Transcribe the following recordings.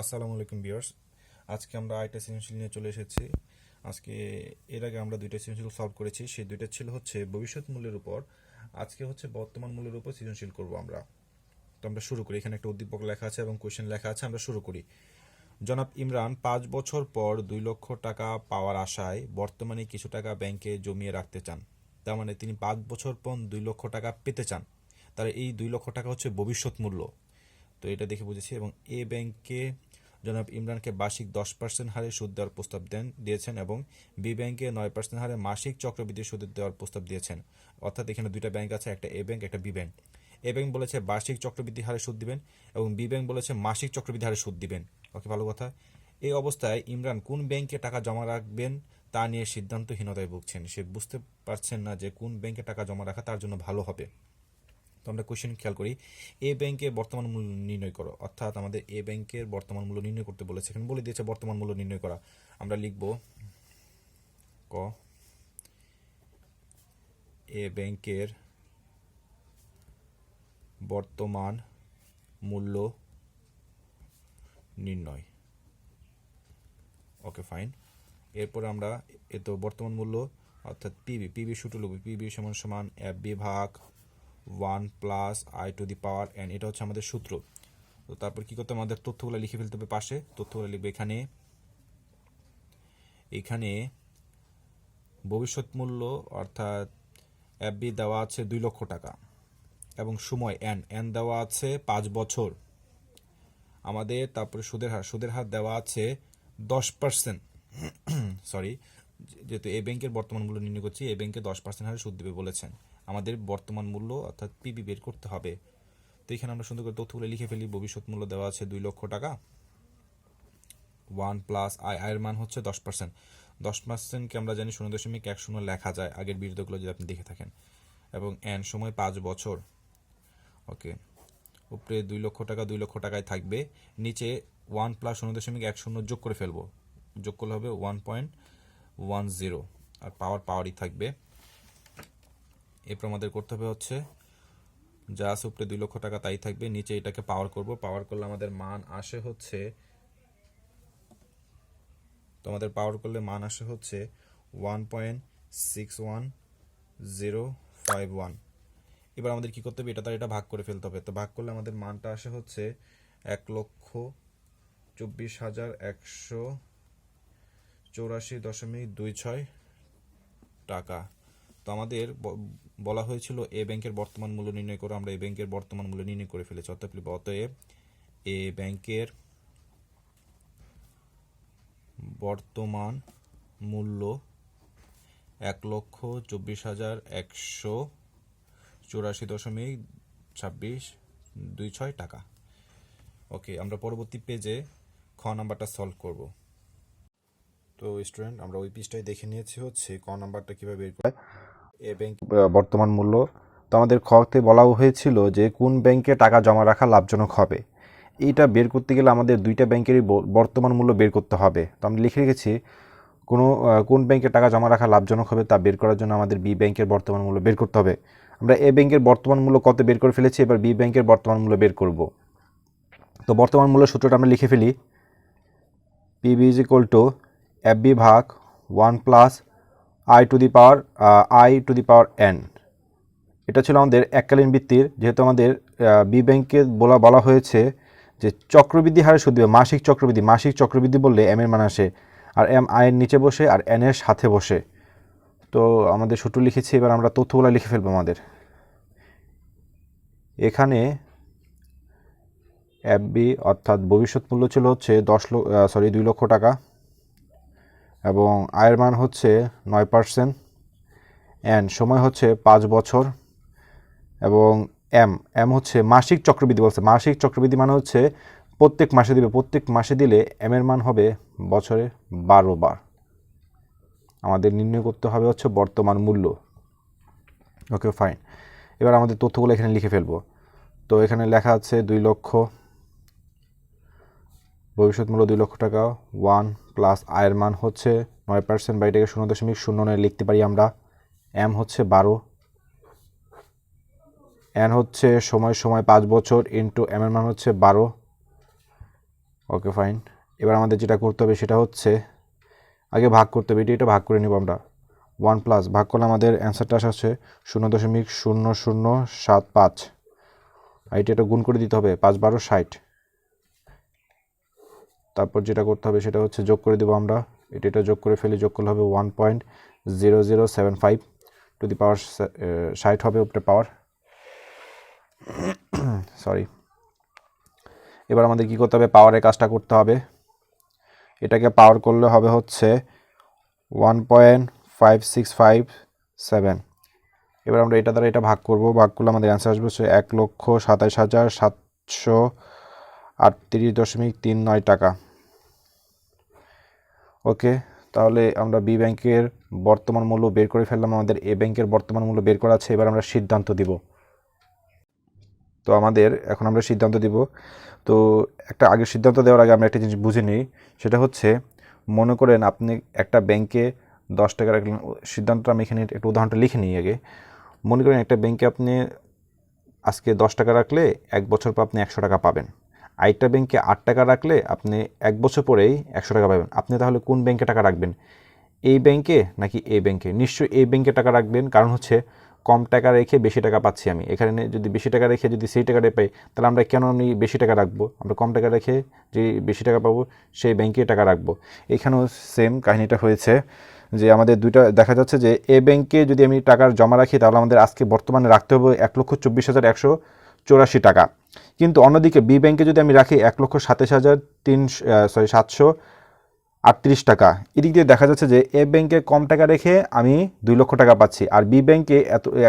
আসসালামু আলাইকুম ভিউয়ার্স। আজকে আমরা আরেকটা সৃজনশীল নিয়ে চলে এসেছি। আজকে এর আগে আমরা দুইটা সৃজনশীল সলভ করেছি, সেই দুইটা ছিল হচ্ছে ভবিষ্যৎ মূল্যের উপর। আজকে হচ্ছে বর্তমান মূল্যের উপর সৃজনশীল করব আমরা। তো আমরা শুরু করি। এখানে একটা উদ্দীপক লেখা আছে এবং কোশ্চেন লেখা আছে, আমরা শুরু করি। জনাব ইমরান 5 বছর পর 2 লক্ষ টাকা পাওয়ার আশায় বর্তমানে কিছু টাকা ব্যাংকে জমিয়ে রাখতে চান। তার মানে তিনি 5 বছর পর 2 লক্ষ টাকা পেতে চান। তার এই 2 লক্ষ টাকা হচ্ছে ভবিষ্যৎ মূল্য। তো এটা দেখে বুঝেছি। এবং এ ব্যাংকে জনাব ইমরানকে বার্ষিক 10% হারে সুদ দেওয়ার প্রস্তাব দিয়েছেন এবং বি ব্যাংকে 9% হারে মাসিক চক্রবৃদ্ধি সুদ দেওয়ার প্রস্তাব দিয়েছেন। অর্থাৎ এখানে দুইটা ব্যাংক আছে, একটা এ ব্যাংক একটা বি ব্যাংক। এ ব্যাংক বলেছে বার্ষিক চক্রবৃদ্ধি হারে সুদ দিবেন এবং বি ব্যাংক বলেছে মাসিক চক্রবৃদ্ধি হারে সুদ দিবেন। ওকে, ভালো কথা। এই অবস্থায় ইমরান কোন ব্যাংকে টাকা জমা রাখবেন তা নিয়ে সিদ্ধান্তহীনতায় ভুগছেন। সে বুঝতে পারছেন না যে কোন ব্যাংকে টাকা জমা রাখা তার জন্য ভালো হবে। তো আমরা কোশ্চেন খেয়াল করি, এ ব্যাংকের বর্তমান মূল্য নির্ণয় করো। অর্থাৎ আমাদের এ ব্যাংকের বর্তমান মূল্য নির্ণয় করতে বলেছে, এখানে বলে দিয়েছে বর্তমান মূল্য নির্ণয় করা। আমরা লিখব ক, এ ব্যাংকের বর্তমান মূল্য নির্ণয়। ওকে, ফাইন। এরপর আমরা তো বর্তমান মূল্য অর্থাৎ পিবি সূত্র লিখব। পিবি সমান সমান এফ বি ভাগ 1 plus I to the power N, এটা হচ্ছে আমাদের সূত্র। তো তারপর কি করতে আমাদের তথ্যগুলো লিখে ফেলতে হবে পাশে। তথ্যগুলো লিখবে এখানে ভবিষ্যৎ মূল্য অর্থাৎ এফবি দেওয়া আছে 2 লক্ষ টাকা এবং সময় এন দেওয়া আছে 5 বছর আমাদের। তারপরে সুদের হার দেওয়া আছে 10%। সরি, যেহেতু এই ব্যাংকের বর্তমান মূল্য নির্ণয় করছি, এই ব্যাংকে 10% হারে সুদ দেবে বলেছেন। আমাদের বর্তমান মূল্য অর্থাৎ পিবি বের করতে হবে। তো এখানে আমরা সুন্দর করে তথ্যগুলো লিখে ফেলি। ভবিষ্যৎ মূল্য দেওয়া আছে 2 লক্ষ টাকা, 1 প্লাস আয়ের মান হচ্ছে 10%। 10%কে আমরা জানি 0.10 লেখা যায়, আগের বিরোধগুলো যদি আপনি দেখে থাকেন। এবং এন সময় 5 বছর। ওকে, উপরে 2 লক্ষ টাকা 2 লক্ষ টাকায় থাকবে, নিচে 1 প্লাস 0.10 যোগ করে ফেলবো। যোগ করলে হবে 1.10, আর পাওয়ারই থাকবে। এরপর আমাদের করতে হবে হচ্ছে যা আছে উপরে 2 লক্ষ টাকা তাই থাকবে, নিচে এটাকে পাওয়ার করব। পাওয়ার করলে আমাদের মান আসে হচ্ছে, তো আমাদের পাওয়ার করলে মান আসে হচ্ছে 1.61051। এবার আমাদের কি করতে হবে, এটা ভাগ করে ফেলতে হবে। তো ভাগ করলে আমাদের মানটা আসে হচ্ছে 1,24,184.26 টাকা। তো আমাদের বলা হয়েছিল এ ব্যাংকের বর্তমান মূল্য নির্ণয় করে, আমরা এ ব্যাংকের বর্তমান মূল্য নির্ণয় করে ফেলেছি। অতএব এ ব্যাংকের বর্তমান মূল্য 1,24,184.26 টাকা। ওকে, আমরা পরবর্তী পেজে খ নাম্বারটা সলভ করব। তো স্টুডেন্ট, আমরা ওই পেজটাই দেখে নিয়েছি হচ্ছে ক নাম্বারটা কীভাবে বের করা এ ব্যাংক বর্তমান মূল্য। তো আমাদের খতে বলা হয়েছিল যে কোন ব্যাংকে টাকা জমা রাখা লাভজনক হবে। এইটা বের করতে গেলে আমাদের দুইটা ব্যাংকেরই বর্তমান মূল্য বের করতে হবে। তো আমি লিখে রেখেছি কোন ব্যাংকে টাকা জমা রাখা লাভজনক হবে তা বের করার জন্য আমাদের বি ব্যাংকের বর্তমান মূল্য বের করতে হবে। আমরা এ ব্যাংকের বর্তমান মূল্য কত বের করে ফেলেছি, এবার বি ব্যাংকের বর্তমান মূল্য বের করব। তো বর্তমান মূল্য সূত্রটা আমরা লিখে ফেলি। PB is equal to F B ভাগ 1 plus I to the power N. এটা ছিল আমাদের এককালীন ভিত্তির। যেহেতু আমাদের বি ব্যাংকে বলা হয়েছে যে চক্রবৃদ্ধি হারে সুদ দেবে, মাসিক চক্রবৃদ্ধি বললে এম এর মান আসে, আর এম আয়ের নিচে বসে আর এন এর সাথে বসে। তো আমাদের সূত্র লিখেছি, এবার আমরা তথ্যগুলো লিখে ফেলবো আমাদের। এখানে এফবি অর্থাৎ ভবিষ্যৎ মূল্য ছিল হচ্ছে 2 লক্ষ টাকা এবং আয়ের মান হচ্ছে 9%, এন সময় হচ্ছে 5 বছর এবং এম হচ্ছে মাসিক চক্রবৃদ্ধি বলছে। মাসিক চক্রবৃদ্ধি মানে হচ্ছে প্রত্যেক মাসে দিবে, প্রত্যেক মাসে দিলে এম এর মান হবে বছরে 12 বার। আমাদের নির্ণয় করতে হবে হচ্ছে বর্তমান মূল্য। ওকে, ফাইন। এবার আমাদের তথ্যগুলো এখানে লিখে ফেলবো। তো এখানে লেখা আছে 2 লক্ষ, ভবিষ্যৎ মূল্য 2 লক্ষ টাকা, 1 প্লাস আয়ের মান হচ্ছে 9%, বা এটাকে 0.09 লিখতে পারি আমরা। এম হচ্ছে 12, এন হচ্ছে সময় 5 বছর ইন্টু এম এর মান হচ্ছে 12, ওকে ফাইন। এবার আমাদের যেটা করতে হবে সেটা হচ্ছে আগে ভাগ করতে হবে, এটা ভাগ করে নিব আমরা। 1 প্লাস ভাগ করলে আমাদের অ্যান্সারটা আসছে 0.0075। আর এটা গুণ করে দিতে হবে 5×12 = 60। তারপর যেটা করতে হবে সেটা হচ্ছে যোগ করে দেবো আমরা, এটা যোগ করে ফেলি, যোগ করলে হবে 1.0075 টু দি পাওয়ার 60 হবে উপরে পাওয়ার, সরি। এবার আমাদের কি করতে হবে, পাওয়ারের কাজটা করতে হবে। এটাকে পাওয়ার করলে হবে হচ্ছে 1.5657। এবার আমরা এটা দ্বারা এটা ভাগ করব, ভাগ করলে আমাদের অ্যান্সার আসবে 1,27,738.39 টাকা। ওকে, তাহলে আমরা বি ব্যাংকের বর্তমান মূল্য বের করে ফেললাম, আমাদের এ ব্যাংকের বর্তমান মূল্য বের করা আছে। এবার আমরা সিদ্ধান্ত দিব। তো এখন আমরা সিদ্ধান্ত দিব। তো একটা আগে সিদ্ধান্ত দেওয়ার আগে আমরা একটা জিনিস বুঝে নিই, সেটা হচ্ছে মনে করেন আপনি একটা ব্যাংকে 10 টাকা রাখলেন। সিদ্ধান্তটা আমি এখানে একটা উদাহরণটা লিখে নিই আগে। মনে করেন একটা ব্যাংকে আপনি আজকে 10 টাকা রাখলে 1 বছর পর আপনি 100 টাকা পাবেন। আরেকটা ব্যাংকে 8 টাকা রাখলে আপনি 1 বছর পরেই 100 টাকা পাবেন। আপনি তাহলে কোন ব্যাংকে টাকা রাখবেন, এই ব্যাংকে নাকি এই ব্যাংকে? নিশ্চয়ই এই ব্যাংকে টাকা রাখবেন, কারণ হচ্ছে কম টাকা রেখে বেশি টাকা পাচ্ছি আমি। এখানে যদি বেশি টাকা রেখে যদি সেই টাকাটাই পাই, তাহলে আমরা কেন আমি বেশি টাকা রাখবো? আমরা কম টাকা রেখে যে বেশি টাকা পাবো সেই ব্যাংকে টাকা রাখবো। এখানেও সেম কাহিনীটা হয়েছে, যে আমাদের দুইটা দেখা যাচ্ছে যে এ ব্যাংকে যদি আমি টাকা জমা রাখি তাহলে আমাদের আজকে বর্তমানে রাখতে হবে 1,24,184 টাকা। কিন্তু অন্যদিকে বি ব্যাংকে যদি আমি রাখি 1,27,738 টাকা। এদিক দিয়ে দেখা যাচ্ছে যে এ ব্যাংকে কম টাকা রেখে আমি 2 লক্ষ টাকা পাচ্ছি, আর বি ব্যাংকে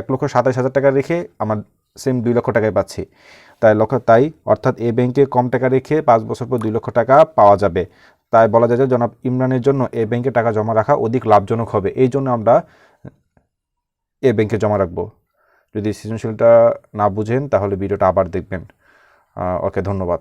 1,27,000 টাকা রেখে আমার সেম 2 লক্ষ টাকায় পাচ্ছি। তাই অর্থাৎ এ ব্যাংকে কম টাকা রেখে 5 বছর পর 2 লক্ষ টাকা পাওয়া যাবে। তাই বলা যায় যে জনাব ইমরানের জন্য এ ব্যাংকে টাকা জমা রাখা অধিক লাভজনক হবে। এই জন্য আমরা এ ব্যাংকে জমা রাখবো। যদি সৃজনশীলটা না বুঝেন তাহলে ভিডিওটা আবার দেখবেন। ওকে, ধন্যবাদ।